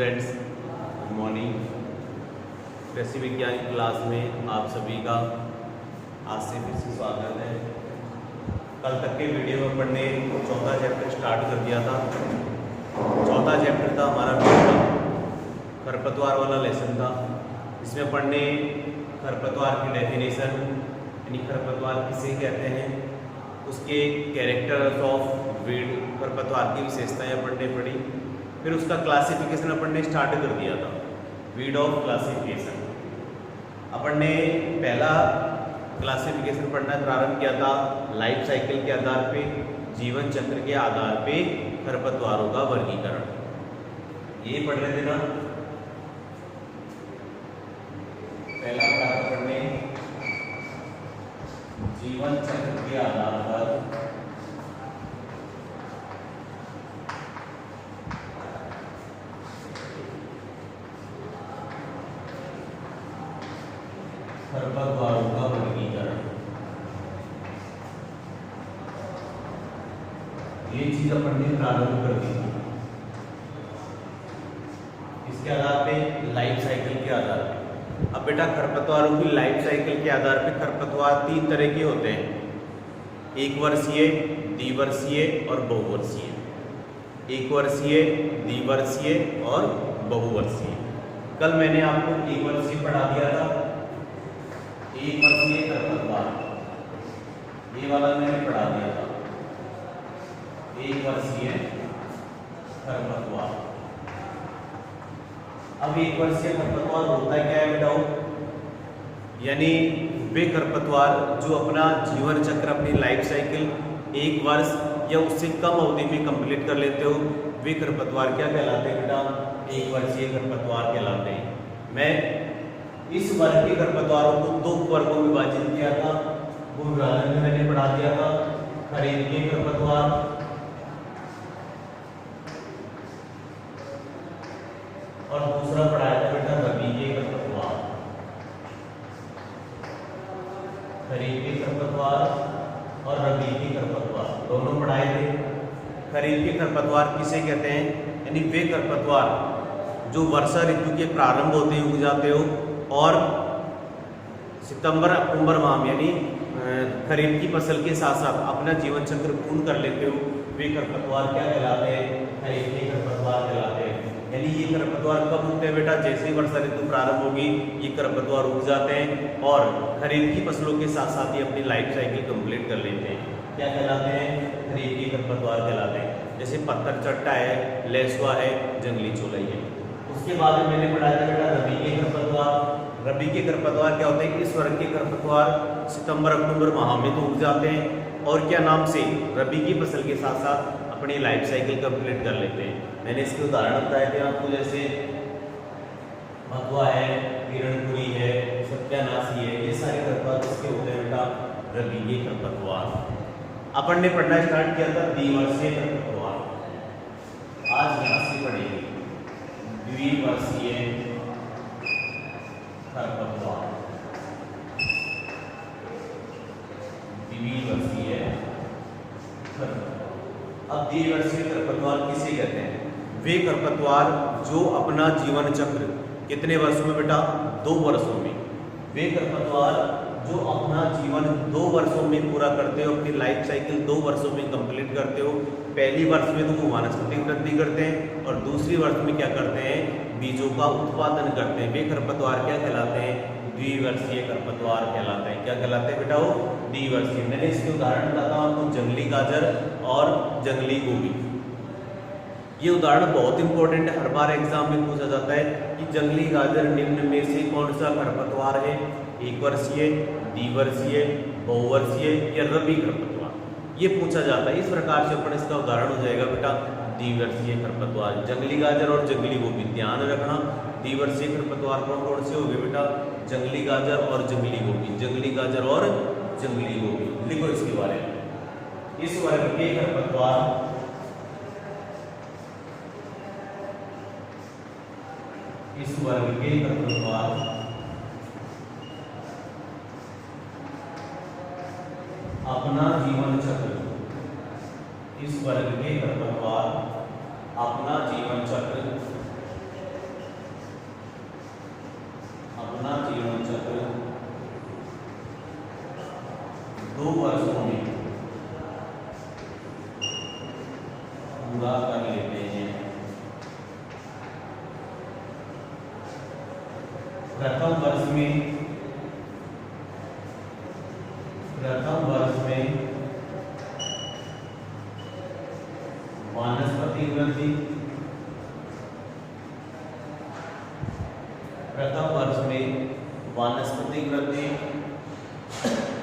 Students, good morning. कृषि विज्ञान की क्लास में आप सभी का आज से फिर से स्वागत है। कल तक के वीडियो में पढ़ने चौथा चैप्टर स्टार्ट कर दिया था। चौथा चैप्टर था हमारा खरपतवार वाला लेसन था। इसमें पढ़ने खरपतवार की डेफिनेशन यानी खरपतवार किसे कहते हैं, उसके कैरेक्टर्स ऑफ वीड, खरपतवार की विशेषताएं पढ़ने पड़ी। फिर उसका क्लासिफिकेशन अपन ने स्टार्ट कर दिया था, वीड ऑफ क्लासिफिकेशन। अपन ने पहला क्लासिफिकेशन पढ़ना प्रारंभ किया था लाइफ साइकिल के आधार पे, जीवन चक्र के आधार पे खरपतवारों का वर्गीकरण। ये पढ़ रहे थे ना, पहला पढ़ा अपन ने जीवन चक्र के आधार पर खरपतवारों का वर्गीकरण। ये चीज अपन ने प्रारंभ कर दी थी। इसके आधार पे लाइफ साइकिल के आधार पे। अब बेटा खरपतवारों की लाइफ साइकिल के आधार पे खरपतवार तीन तरह के होते हैं, एक वर्षीय, द्विवर्षीय और बहुवर्षीय। एक वर्षीय, द्विवर्षीय और बहुवर्षीय। कल मैंने आपको एक वर्षीय पढ़ा दिया था, एक वर्षीय खरपतवार, ये वाला मैंने पढ़ा दिया था, एक वर्षीय खरपतवार। अब एक वर्षीय खरपतवार होता क्या है बेटाओ, यानी वे खरपतवार जो अपना जीवन चक्र, अपनी लाइफ साइकिल एक वर्ष या उससे कम अवधि में कंप्लीट कर लेते हो, वे खरपतवार क्या कहलाते हैं बेटा, एक वर्षीय खरपतवार कहलाते हैं। मैं इस वर्ग के खरपतवारों को दो वर्गों में विभाजित किया था, वो विभाजन में मैंने पढ़ा दिया था। खरीफ के खरपतवार और दूसरा पढ़ाया था बेटा रबी के खरपतवार। खरीफ के खरपतवार और रबी के खरपतवार दोनों पढ़ाए थे। खरीफ के खरपतवार किसे कहते हैं, यानी वे खरपतवार जो वर्षा ऋतु के प्रारंभ होते ही उग जाते हो और सितंबर अक्टूबर माह में यानी खरीफ की फसल के साथ साथ अपना जीवन चक्र पूर्ण कर लेते हो, वे खरपतवार क्या कहलाते हैं, खरीफ के खरपतवार कहलाते हैं। यानी ये खरपतवार कब उगते हैं बेटा, जैसे ही वर्षा ऋतु प्रारंभ होगी ये खरपतवार उग जाते हैं और खरीफ की फसलों के साथ साथ ही अपनी लाइफ साइकिल कंप्लीट कर लेते हैं। क्या कहलाते हैं, खरीफ के खरपतवार कहलाते हैं। जैसे पत्थर चट्टा है, लेसुआ है, जंगली चौलाई है। उसके बाद में मैंने पढ़ाया था बेटा रबी के खरपतवार। रबी के खरपतवार क्या होते हैं, इस वर्ग के खरपतवार सितंबर अक्टूबर माह में तो उग जाते हैं और क्या नाम से, रबी की फसल के साथ साथ अपनी लाइफ साइकिल कंप्लीट कर लेते हैं। मैंने इसके उदाहरण बताए थे आपको, जैसे भगवा है, किरणपुरी है, सत्यानाशी है, ये सारे खरपतवार किसके होते हैं बेटा, रबी के खरपतवार। अपन ने पढ़ना स्टार्ट किया था द्विवर्षीय खरपतवार। आज यहाँ से पढ़ेंगे द्विवर्षीय खरपतवार। द्विवर्षीय खरपतवार। अब द्विवर्षीय खरपतवार किसे कहते हैं, वे खरपतवार जो अपना जीवन चक्र कितने वर्षों में बेटा, 2 वर्षों में। वे खरपतवार जो अपना जीवन 2 वर्षों में पूरा करते हो, अपनी लाइफ साइकिल 2 वर्षों में कंप्लीट करते हो। पहली वर्ष में तो वो वानस्पतिक वृद्धि करते हैं और दूसरी वर्ष में क्या करते हैं, बीजों का उत्पादन करते हैं। वे खरपतवार क्या कहलाते हैं, द्विवर्षीय खरपतवार कहलाते हैं। क्या कहलाते हैं बेटा, वो द्विवर्षीय। मैंने इसके उदाहरण बताया था आपको, जंगली गाजर और जंगली गोभी। ये उदाहरण बहुत इंपॉर्टेंट है, हर बार एग्जाम में पूछा जाता है कि जंगली गाजर निम्न में से कौन सा खरपतवार है, एक वर्षीय, द्विवर्षीय, बहुवर्षीय या रबी खरपतवार, ये पूछा जाता है। इस प्रकार से अपन इसका उदाहरण हो जाएगा बेटा द्विवर्षीय खरपतवार, जंगली गाजर और जंगली गोभी। ध्यान रखना, द्विवर्षीय खरपतवार कौन कौन से हो गए बेटा, जंगली गाजर और जंगली गोभी, जंगली गाजर और जंगली गोभी। लिखो इसके बारे में। इस वर्ग के खरपतवार इस वर्ग के खरपतवार अपना जीवन चक्र, इस वर्ग के खरपतवार अपना जीवन चक्र प्रथम वर्ष में वानस्पतिक वृद्धि, प्रथम वर्ष में वानस्पतिक वृद्धि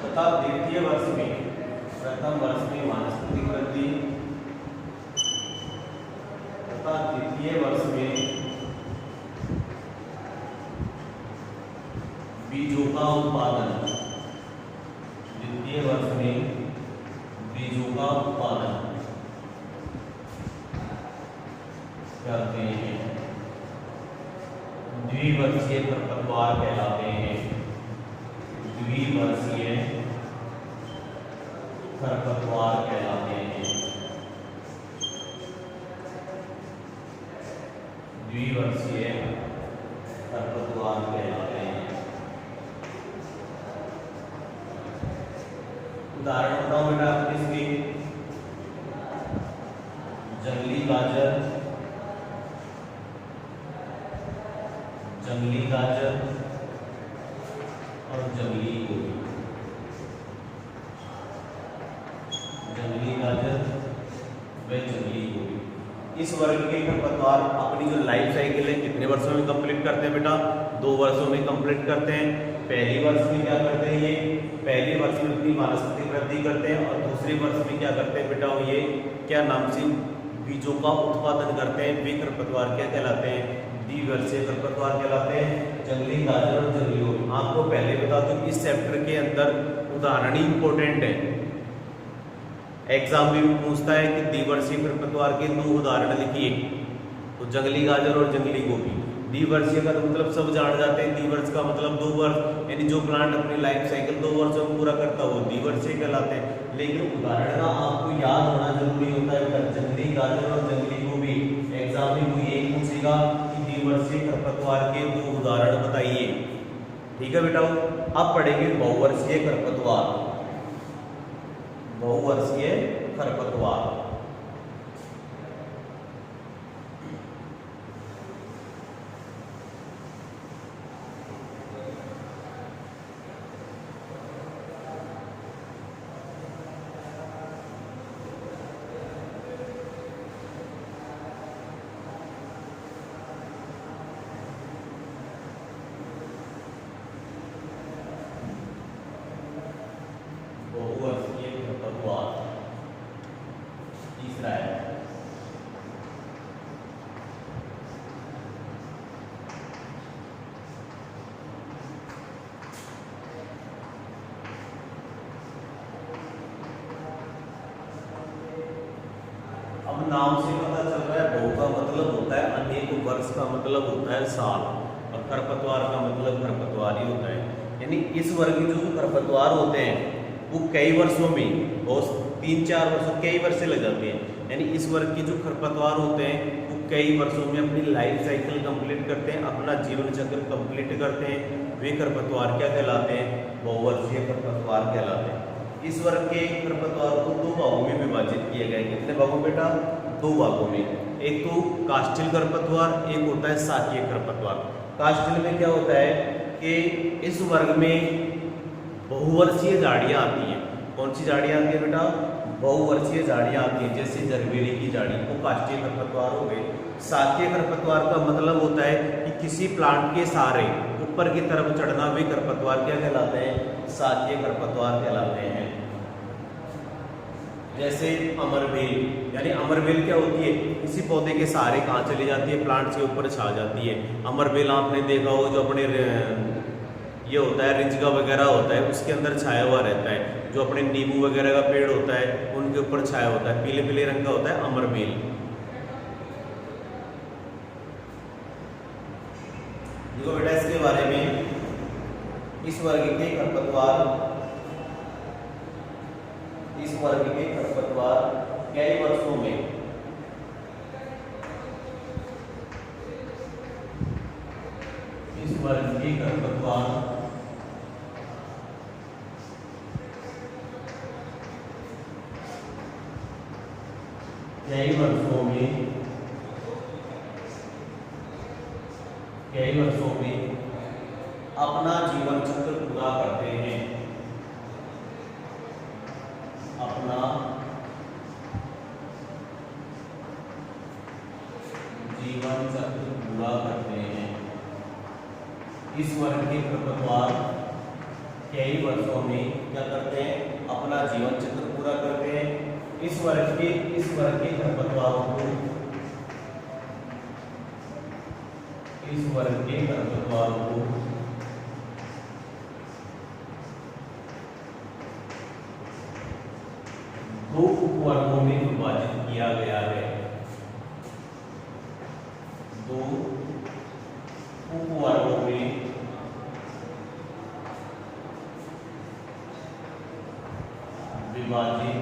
तथा द्वितीय वर्ष में, प्रथम वर्ष में वानस्पतिक वृद्धि तथा द्वितीय वर्ष में बीजों का उत्पादन, द्वितीय वर्ष में बीजों का उत्पादन करते हैं, द्विवर्षीय खरपतवार कहलाते हैं, द्विवर्षीय खरपतवार कहलाते हैं, द्विवर्षीय खरपतवार कहलाते हैं। उदाहरण बताओ बेटा आपके इसके, जंगली गाजर, जंगली गाजर और जंगली गोभी, जंगली गाजर व जंगली गोभी। इस वर्ग के खरपतवार अपनी जो लाइफ साइकिल है कितने वर्षों में कंप्लीट करते हैं बेटा? 2 वर्षों में कंप्लीट करते हैं। पहली वर्ष में क्या करते हैं ये? पहले वर्ष में अपनी वानस्पतिक वृद्धि करते हैं और दूसरे वर्ष में क्या करते हैं बेटा? ये क्या नाम से बीजों का उत्पादन करते हैं। वे खरपतवार क्या कहलाते हैं? द्विवर्षीय खरपतवार कहलाते हैं, जंगली गाजर और जंगली गोभी। आपको पहले बता दूं इस चैप्टर के अंदर उदाहरण ही इंपॉर्टेंट है। एग्जाम में भी पूछता है कि द्विवर्षीय खरपतवार के 2 उदाहरण लिखिए, तो जंगली गाजर और जंगली गोभी। द्विवर्षीय का मतलब सब जान जाते हैं, द्विवर्ष का मतलब 2 वर्ष, यानी जो प्लांट अपनी लाइफ साइकिल 2 वर्षों में पूरा करता है वो द्विवर्षीय कहलाते हैं। लेकिन उदाहरण का आपको याद होना जरूरी होता है। जंगली गाजर और जंगली गोभी एग्जाम में कोई एक पूछेगा कि द्विवर्षीय खरपतवार के 2 उदाहरण बताइए। ठीक है बेटा। अब पढ़ेंगे बहुवर्षीय खरपतवार, बहुवर्षीय खरपतवार। बहुवर्षीय खरपतवार तीसरा है। अब नाम से पता चल रहा है बहु का मतलब होता है अनेक, वर्ष का मतलब होता है साल, और खरपतवार का मतलब खरपतवार ही होता है। यानी इस वर्ग के जो खरपतवार होते हैं वो कई वर्षों में, बहुत 3-4 वर्षों, कई वर्ष लग जाते हैं। यानी इस वर्ग के जो खरपतवार होते हैं वो कई वर्षों में अपनी लाइफ साइकिल कंप्लीट करते हैं, अपना जीवन चक्र कंप्लीट करते हैं। वे खरपतवार क्या कहलाते हैं? बहुवर्षीय खरपतवार कहलाते हैं। इस वर्ग के खरपतवार को 2 भागों में विभाजित किया गया है। कितने भागों बेटा? 2 भागों में। एक तो कास्टिल खरपतवार, एक होता है शाकीय खरपतवार। कास्टिल में क्या होता है कि इस वर्ग में बहुवर्षीय झाड़ियाँ आती हैं। कौन सी झाड़ियाँ आती है बेटा? बहुवर्षीय झाड़ियाँ आती हैं, जैसे जरबेरी की झाड़ी, वो काष्ठीय खरपतवार हो गए। शाकीय खरपतवार का मतलब होता है कि किसी प्लांट के सहारे ऊपर की तरफ चढ़ना, वे खरपतवार क्या कहलाते हैं? शाकीय खरपतवार कहलाते हैं। जैसे अमरबेल, यानी अमरबेल क्या होती है? किसी पौधे के सहारे कहाँ चली जाती है? प्लांट के ऊपर छा जाती है। अमरबेल आपने देखा हो, जो अपने ये होता है रिंजगा वगैरह होता है उसके अंदर छाया हुआ रहता है। जो अपने नींबू वगैरह का पेड़ होता है उनके ऊपर छाया होता है, पीले पीले रंग का होता है अमरबेल। देखो बेटा इसके बारे में, इस वर्ग के खरपतवार कई वर्षों में इस वर्ग के खरपतवार कई वर्षों में अपना जीवन चक्र पूरा करते हैं, अपना जीवन चक्र पूरा करते हैं। इस वर्ग के खरपतवार कई वर्षों में क्या करते हैं, अपना जीवन चक्र पूरा करते हैं। इस वर्ग के खरपतवारों को दो उपवर्गों में विभाजित किया गया है, दो उपवर्गों में विभाजित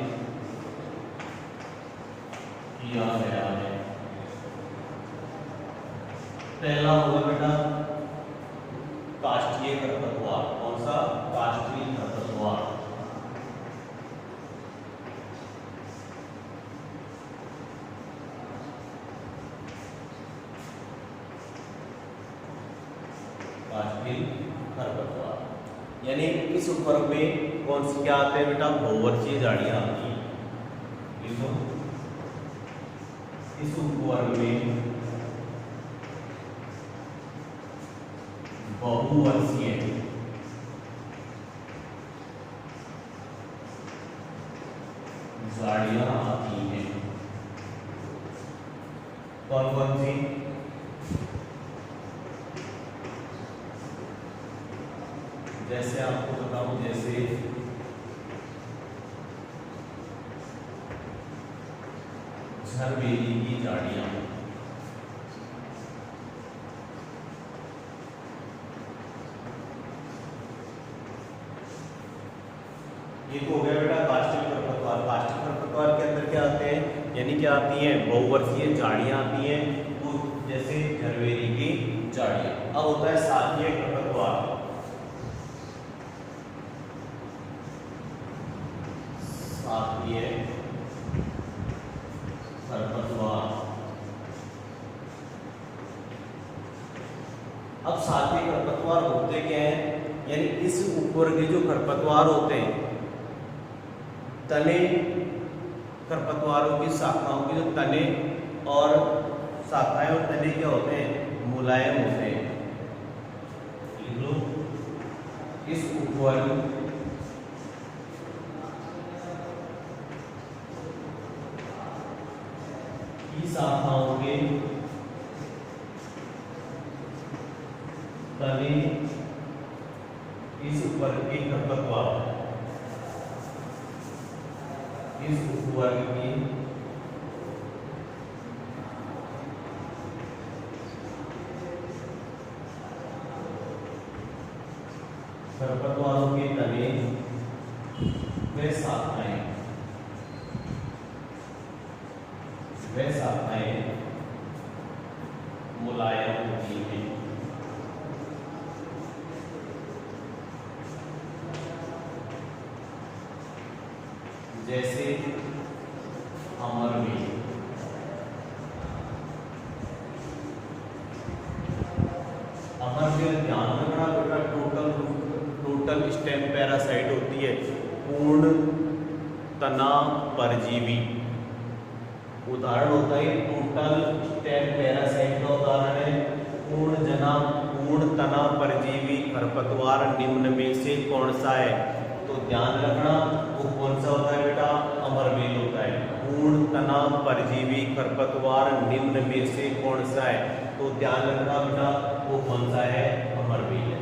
किया गया है। पहला होगा बेटा काष्ठीय खरपतवार। कौन सा? काष्ठीय खरपतवार। काष्ठीय खरपतवार यानी इस उपवर्ग में कौन सी क्या आते हैं बेटा? बहुवर्षीय झाड़ियां आती हैं। इस उपवर्ग में बहुवर्षीय झाड़ियां आती हैं। कौन कौन सी? जैसे आपको बताऊं, जैसे झरबेरी की झाड़ियां, ये तो हो गया बेटा काष्ठीय खरपतवार। काष्ठीय खरपतवार के अंदर क्या आते हैं, यानी क्या आती हैं? बहुवर्षीय झाड़ियां आती हैं, वो जैसे झरबेरी की झाड़ियां। अब होता है शाखीय खरपतवार। शाखीय खरपतवार। अब शाखीय खरपतवार होते क्या हैं, यानी इस उपवर्ग के जो खरपतवार होते हैं, तने खरपतवारों की शाखाओं के जो तने और शाखाएं और तने क्या होते हैं? मुलायम होते हैं। इस उपवर्ग की शाखाओं के तने इस उपवर्ग के खरपतवार, इस उपवर्ग की खरपतवारों के तने व शाखाएं मुलायम होती हैं। जैसे अमरवेल। अमरवेल ध्यान रखना बेटा, टोटल स्टेम पैरासाइट होती है, पूर्ण तना परजीवी। उदाहरण होता है टोटल स्टेम पैरासाइट का उदाहरण है पूर्ण तना परजीवी खरपतवार निम्न में से कौन सा है? तो ध्यान रखना वो कौन सा होता है बेटा? अमरवेल होता है। पूर्ण तना परजीवी खरपतवार निम्न में से कौन सा है? तो ध्यान रखना बेटा वो कौन सा है? अमरवेल है।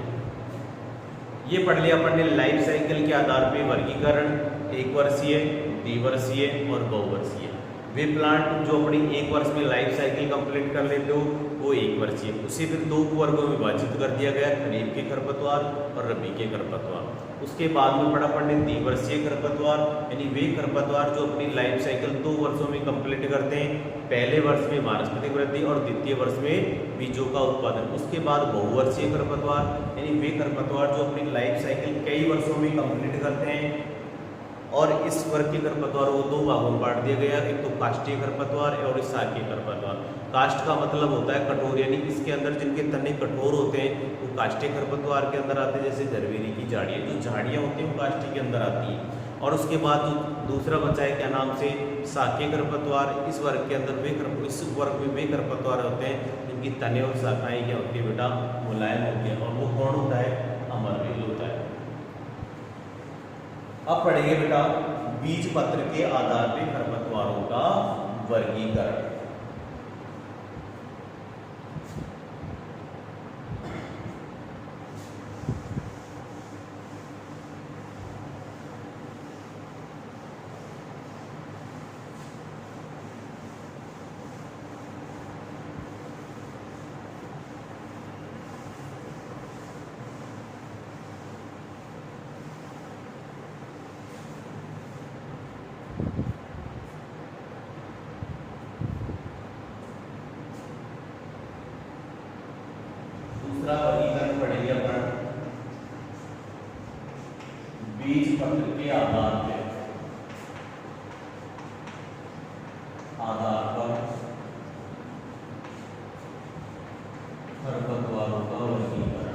ये पढ़ लिया अपन ने लाइफ साइकिल के आधार पे वर्गीकरण, एक वर्षीय, द्विवर्षीय और बहुवर्षीय। वे प्लांट जो अपनी एक वर्ष में लाइफ साइकिल कंप्लीट कर लेते हो वो एक वर्षीय। उसे फिर दो वर्गों में विभाजित कर दिया गया, खरीफ के खरपतवार और रबी के खरपतवार। उसके बाद में पढ़ा पढ़ने द्विवर्षीय खरपतवार, यानी वे खरपतवार जो अपनी लाइफ साइकिल 2 वर्षों में कंप्लीट करते हैं। पहले वर्ष में वानस्पतिक वृद्धि और द्वितीय वर्ष में बीजों का उत्पादन। उसके बाद बहुवर्षीय खरपतवार, यानी वे खरपतवार जो अपनी लाइफ साइकिल कई वर्षों में कंप्लीट करते हैं। और इस वर्ग के खरपतवार को दो भागों में बांट दिया गया, एक तो काष्ठीय खरपतवार और इस शाकीय खरपतवार। काष्ठ का मतलब होता है कठोर, यानी इसके अंदर जिनके तने कठोर होते हैं वो काष्ठीय खरपतवार के अंदर आते हैं, जैसे झरवेरी की झाड़ियाँ, जो झाड़ियाँ होती हैं वो काष्ठीय के अंदर आती हैं। और उसके बाद जो दूसरा बचा है क्या नाम से, शाकीय खरपतवार। इस वर्ग के अंदर इस वर्ग में वे खरपतवार होते हैं जिनकी तने और शाखाएं क्या होती है बेटा, मुलायम होती है, और वो कौन होता है, अमरवेल होता है। अब पढ़ेंगे बेटा बीज पत्र के आधार पर खरपतवारों का वर्गीकरण। दूसरा वर्गीकरण पढ़ेंगे अपन बीज पत्र के आधार पर खरपतवारों का वर्गीकरण।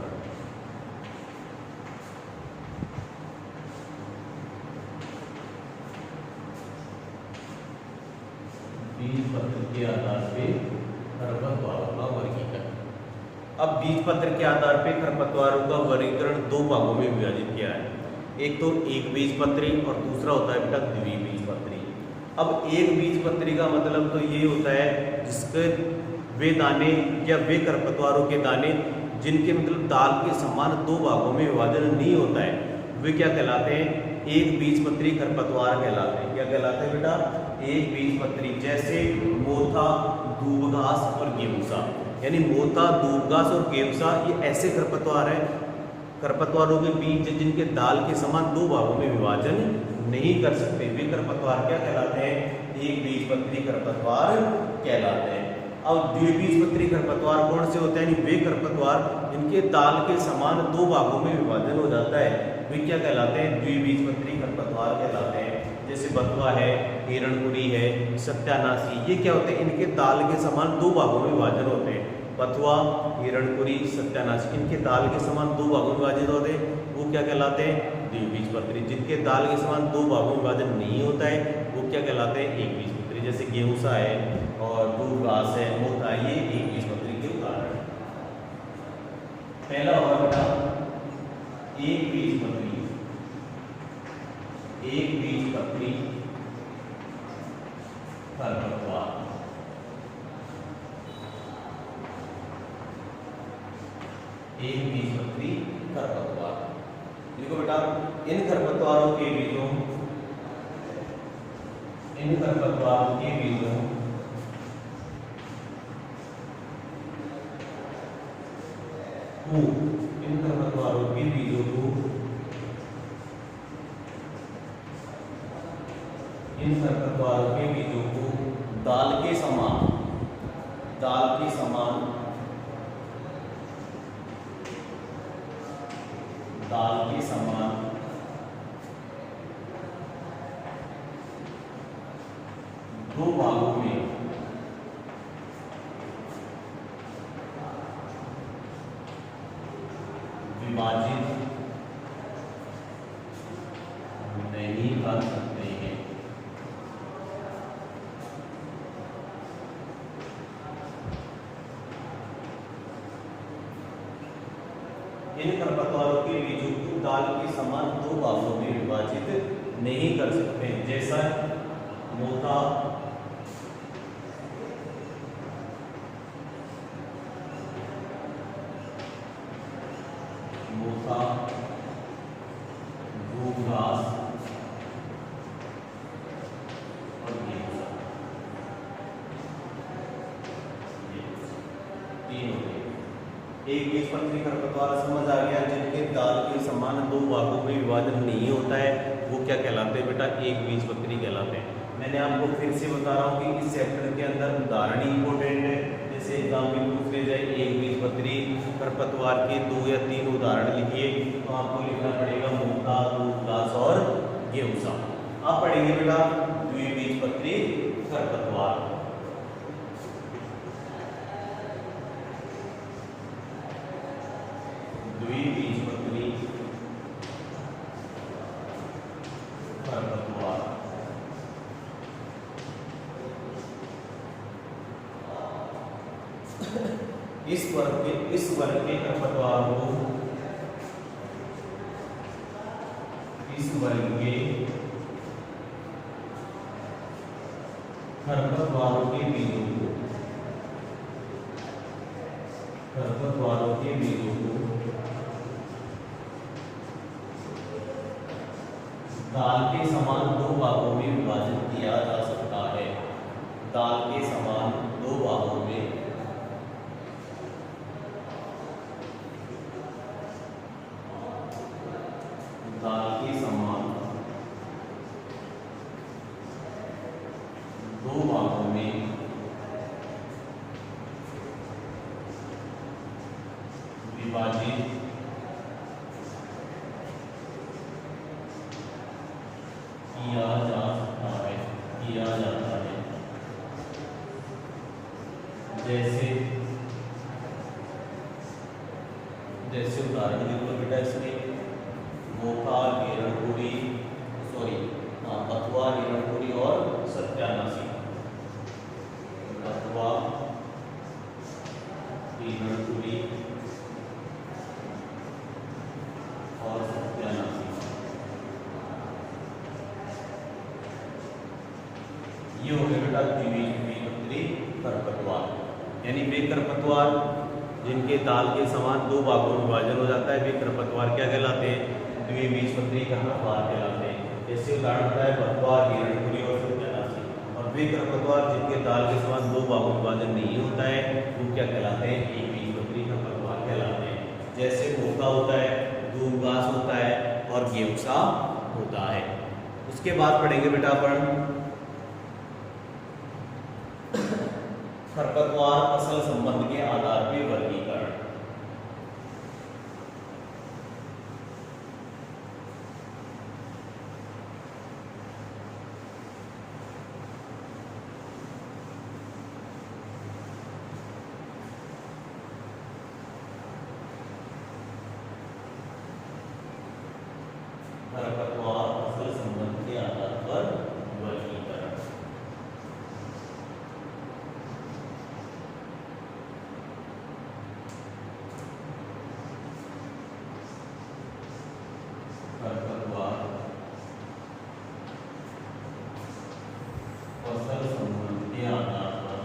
बीज पत्र के आधार पर खरपतवारों का वर्गीकरण। अब बीज पत्र के आधार पर खरपतवारों का वर्गीकरण दो भागों में विभाजित किया है, एक तो एक बीजपत्री और दूसरा होता है बेटा द्विबीजपत्री। अब एक बीजपत्री का मतलब तो ये होता है जिसके वे दाने या वे खरपतवारों के दाने जिनके मतलब दाल के समान दो भागों में विभाजन नहीं होता है, वे क्या कहलाते हैं, एक बीजपत्री खरपतवार कहलाते हैं। क्या कहलाते हैं बेटा, एक बीजपत्री। जैसे मोथा, दूबघास और गेहूसा, यानी मोथा, दूबघास और गेहूसा ये ऐसे खरपतवार हैं, खरपतवारों के बीज जिनके दाल के समान दो भागों में विभाजन नहीं कर सकते, वे खरपतवार क्या कहलाते हैं, एक बीजपत्री खरपतवार कहलाते हैं। अब द्विबीजपत्री खरपतवार कौन से होते हैं, वे खरपतवार जिनके दाल के समान दो भागों में विभाजन हो जाता है, वे क्या कहलाते हैं, द्विबीजपत्री खरपतवार कहलाते हैं। जैसे बथुआ है, हिरणपुरी है, सत्यानाशी, ये क्या होते हैं, इनके दाल के समान दो भागों में विभाजन होते हैं। बथुआ, हिरणपुरी, सत्यानाशी, इनके दाल के समान दो भागों में विभाजित होते हैं, वो क्या कहलाते हैं, द्विबीजपत्री। जिनके दाल के समान दो भागों में विभाजन नहीं होता है वो क्या कहलाते हैं, एक बीजपत्री। जैसे गेहूसा है और दूबघास है, मोथा है, ये एक बीजपत्री के उदाहरण है। पहला होगा बेटा एक बीजपत्री, एक बीजपत्री खरपतवार। एक बीजपत्री खरपतवार। देखो बेटा इन खरपतवारों के बीजों को इन खरपतवारों के बीजों को दाल के समान दो भागों में विभाजित नहीं कर सकते हैं। इन खरपतवारों के बीजों को दाल के समान दो भागों में विभाजित नहीं कर सकते, जैसा मोथा, दूबघास और गेहूं, तीन होते हैं। एक बीजपत्री खरपतवार समझ आ गया, जिनके दाल के समान दो भागों में विभाजन नहीं होता है वो क्या कहलाते हैं बेटा, एक बीजपत्री कहलाते हैं। मैंने आपको फिर से बता रहा हूँ कि इस चैप्टर के अंदर उदाहरण इंपॉर्टेंट है। जैसे एग्जाम में पूछ ले जाए एक बीजपत्री खरपतवार के 2 या 3 उदाहरण लिखिए, तो आपको लिखना पड़ेगा मोथा, दूबघास और गेहूसा। अब पढ़ेंगे बेटा द्विबीजपत्री खरपतवार। द्विबीजपत्री खरपतवार इस वर्ग के खरपतवार को इस वर्ग के खरपतवारों के बीजों को दाल के समान दो भागों में विभाजित किया जा सकता है। दाल के समान दो भागों में विभाजित किया जाता है। जैसे उदाहरण के लिए बेटा इसमें मोका, बथुआ, हिरणपुरी और सत्यानाशी। बथुआ, हिरणपुरी और सत्यानाशी, ये हो गए बेटा द्विबीजपत्री खरपतवार। यानी वे खरपतवार जिनके दाल के समान दो भागों में विभाजन हो जाता है, वे खरपतवार क्या कहलाते हैं? द्विबीजपत्री खरपतवार कहलाते हैं। जैसे उदाहरण होता है बथुआ, हिरणपुरी और सत्यानाशी। और वे खरपतवार जिनके दाल के समान दो भागों में विभाजन नहीं होता है, वो क्या कहलाते हैं? एकबीजपत्री खरपतवार कहलाते हैं। जैसे मोका होता है, दूब घास होता है और गेवसा होता है। उसके बाद पढ़ेंगे बेटा अपन खरपतवार फसल संबंध के आधार पर वर्गीकरण। खरपतवार फसल संबंध के आधार पर वर्गीकरण। खरपतवार फसल संबंध के आधार पर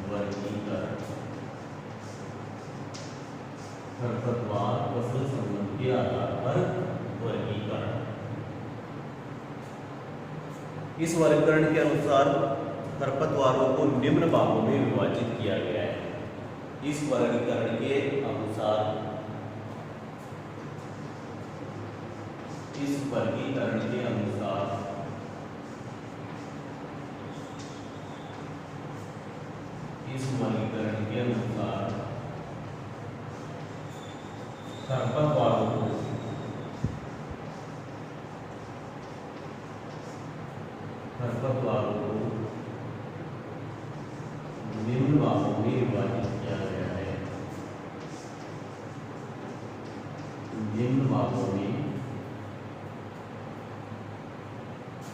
वर्गीकरण। खरपतवार फसल संबंध के आधार पर वर्गीकरण। इस वर्गीकरण के अनुसार खरपतवारों को निम्न भागों में विभाजित किया गया है। इस वर्गीकरण के अनुसार इस वर्गीकरण के अनुसार खरपतवारों को निम्न भागों में विभाजित किया गया है। निम्न भागों में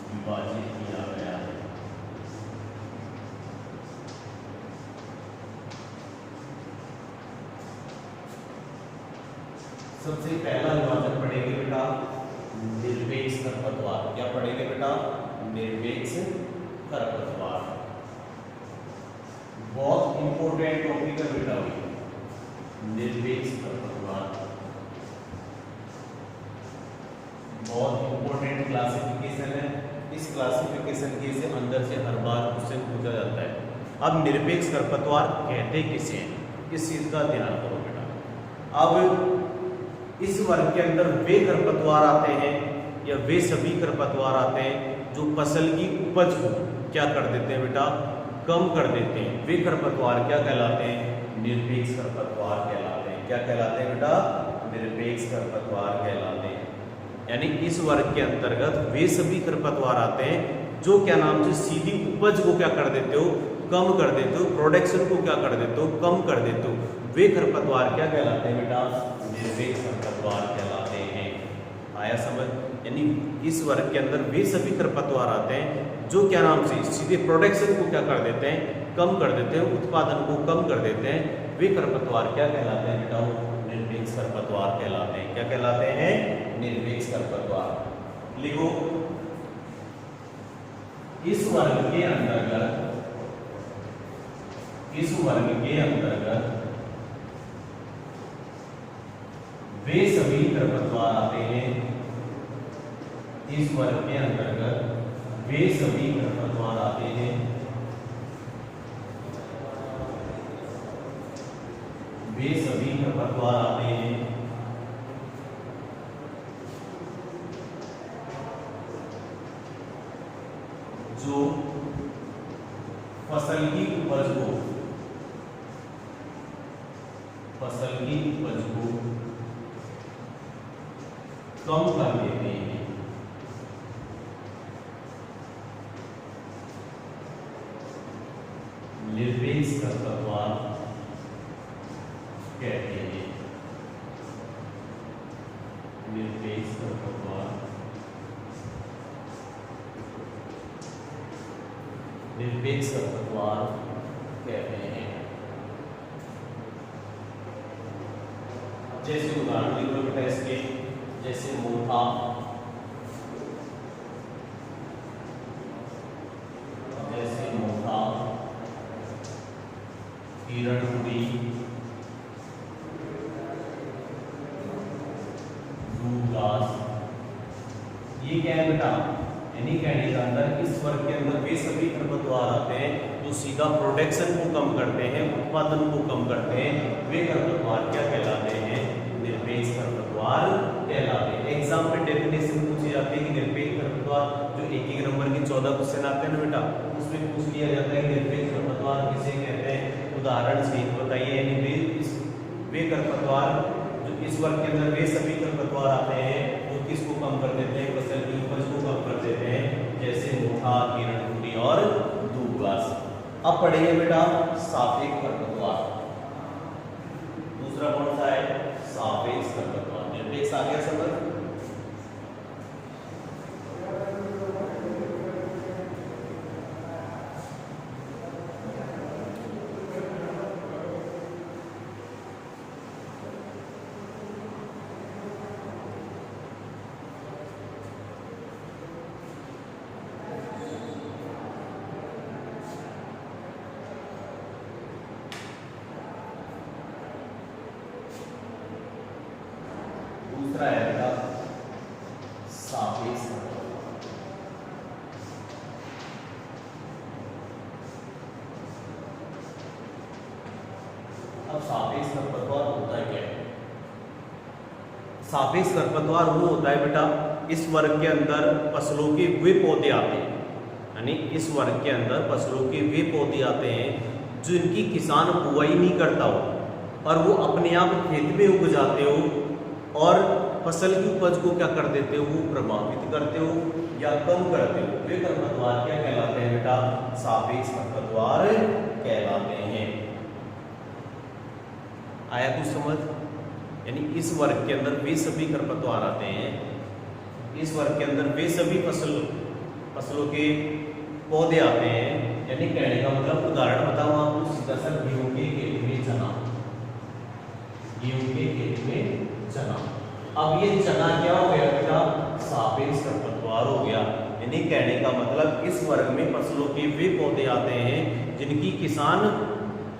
विभाजित किया गया है। सबसे पहला विभाजन पढ़ेंगे बेटा निरपेक्ष खरपतवार। क्या पढ़ेंगे बेटा? निरपेक्ष खरपतवार। बहुत इंपॉर्टेंट टॉपिक है बेटा निरपेक्ष खरपतवार। बहुत इंपॉर्टेंट क्लासिफिकेशन है। इस क्लासिफिकेशन के से अंदर से हर बार क्वेश्चन पूछा जाता है। अब निरपेक्ष खरपतवार कहते किसे हैं, इस चीज का ध्यान करो बेटा। अब इस वर्ग के अंदर वे खरपतवार आते हैं या वे सभी खरपतवार आते हैं जो फसल की उपज को क्या कर देते हैं बेटा? कम कर देते हैं वे खरपतवार क्या कहलाते हैं? निरपेक्ष खरपतवार कहलाते हैं। क्या कहलाते हैं बेटा? निरपेक्ष खरपतवार कहलाते हैं। यानी इस वर्ग के अंतर्गत वे सभी खरपतवार आते हैं जो क्या नाम से सीधी उपज को क्या कर देते हो? कम कर देते हो, प्रोडक्शन को क्या कर देते हो? कम कर देते हो। वे खरपतवार क्या कहलाते हैं बेटा? निरपेक्ष खरपतवार कहलाते हैं। आया समझ? यानी इस वर्ग के अंदर वे सभी खरपतवार आते हैं जो क्या नाम से सीधे प्रोडक्शन को क्या कर देते हैं? कम कर देते हैं, उत्पादन को कम कर देते हैं। वे खरपतवार क्या कहलाते हैं बेटा? निरपेक्ष खरपतवार कहलाते हैं। क्या कहलाते हैं? निरपेक्ष खरपतवार। लिखो, इस वर्ग के अंतर्गत वे सभी खरपतवार आते हैं। इस वर्ग के अंतर्गत वे सभी खरपतवार आते हैं जो फसल की उपज को कम कर देते हैं। निरपेक्ष खरपतवार कहते हैं। निरपेक्ष खरपतवार कहते हैं। जैसे उदाहरण लिख लो बेटा इसके, जैसे मोथा, हिरणकुड़ी, दूबघास, ये क्या है बेटा? यानी कहने का अंदर इस वर्ग के अंदर वे सभी खरपतवार आते हैं जो सीधा प्रोडक्शन को कम करते हैं, उत्पादन को कम करते हैं। वे खरपतवार क्या कहलाते हैं? निरपेक्ष खरपतवार कहलाते हैं। एग्जाम में डेफिनेशन पूछी जाती है कि निरपेक्ष खरपतवार, जो एक नंबर की 14 क्वेश्चन आते हैं ना बेटा, उसमें पूछ लिया जाता है कि निरपेक्ष खरपतवार किसे कहते हैं? उदाहरण सहित बताइए। यानी वे खरपतवार जो इस वर्ग के अंदर वे सभी खरपतवार आते हैं वो किसको कम कर देते हैं? फसल की उपज को कम कर देते हैं, जैसे मोथा, हिरणकुड़ी और दूबघास। अब पढ़ेंगे बेटा सापेक्ष खरपतवार। दूसरा कौन सा है? सापेक्ष खरपतवार। निरपेक्ष आ गया समझ? दूसरा है बेटा सापेक्ष खरपतवार। अब सापेक्ष खरपतवार होता है क्या? सापेक्ष खरपतवार वो होता है बेटा, इस वर्ग के अंदर फसलों के वे पौधे आते हैं। यानी इस वर्ग के अंदर फसलों के वे पौधे आते हैं जिनकी किसान बुआई नहीं करता हो और वो अपने आप खेत में उग जाते हो और फसल की उपज को क्या कर देते हो? वो प्रभावित करते हो या कम करते हो। वे खरपतवार क्या कहलाते हैं बेटा? सापेक्ष खरपतवार कहलाते हैं। आया कुछ समझ? यानी इस वर्ग के अंदर वे सभी खरपतवार आते हैं, इस वर्ग के अंदर वे सभी फसलों के पौधे आते हैं। यानी कहने का मतलब, उदाहरण बताऊं आपको सीधा सा, गेहूं के खेत में चना, गेहूं के खेत में चना। अब ये चना क्या हो गया बेटा? सापेक्ष खरपतवार हो गया। यानी कहने का मतलब इस वर्ग में फसलों के वे पौधे आते हैं जिनकी किसान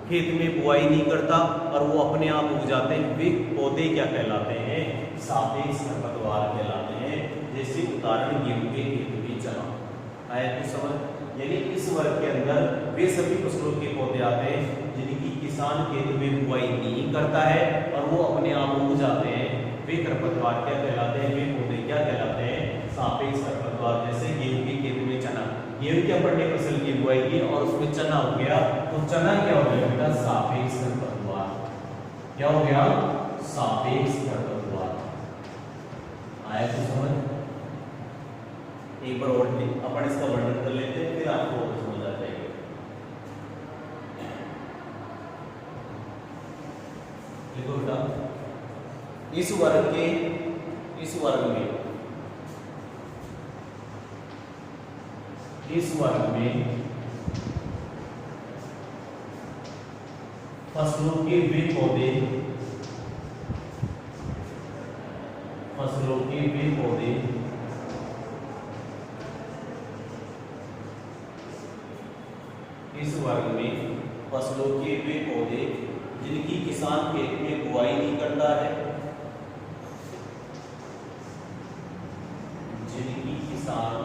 खेत में बुआई नहीं करता और वो अपने आप उग जाते हैं। वे पौधे क्या कहलाते हैं? सापेक्ष खरपतवार कहलाते हैं। जैसे उदाहरण गेहूं के खेत में चना। आया कुछ समझ? यानी इस वर्ग के अंदर वे सभी फसलों के पौधे आते हैं जिनकी किसान खेत में बुआई नहीं करता है और वो अपने आप उग जाते हैं। वे खरपतवार क्या कहलाते हैं? वे पौधे क्या कहलाते हैं? सापेक्ष खरपतवार। जैसे गेहूं के खेत में चना, गेहूं क्या पड़ने फसल की बुआई की और उसमें चना हो गया, तो चना क्या हो गया बेटा सापेक्ष खरपतवार। क्या हो गया? सापेक्ष खरपतवार। आया तो समझ? एक बार और अपन इसका वर्णन कर लेते हैं, फिर आपको समझ आ जाएगा। देखो बेटा, इस वर्ग में इस वर्ग में फसलों के वे पौधे इस वर्ग में फसलों के वे पौधे जिनकी किसान खेत में बुआई नहीं करता है, जिनकी किसान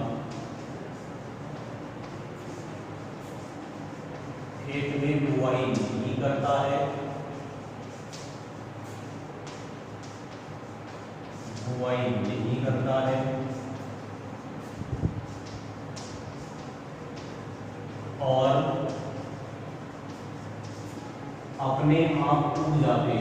खेत में बुआई नहीं करता है, और अपने आप उग जाते हैं।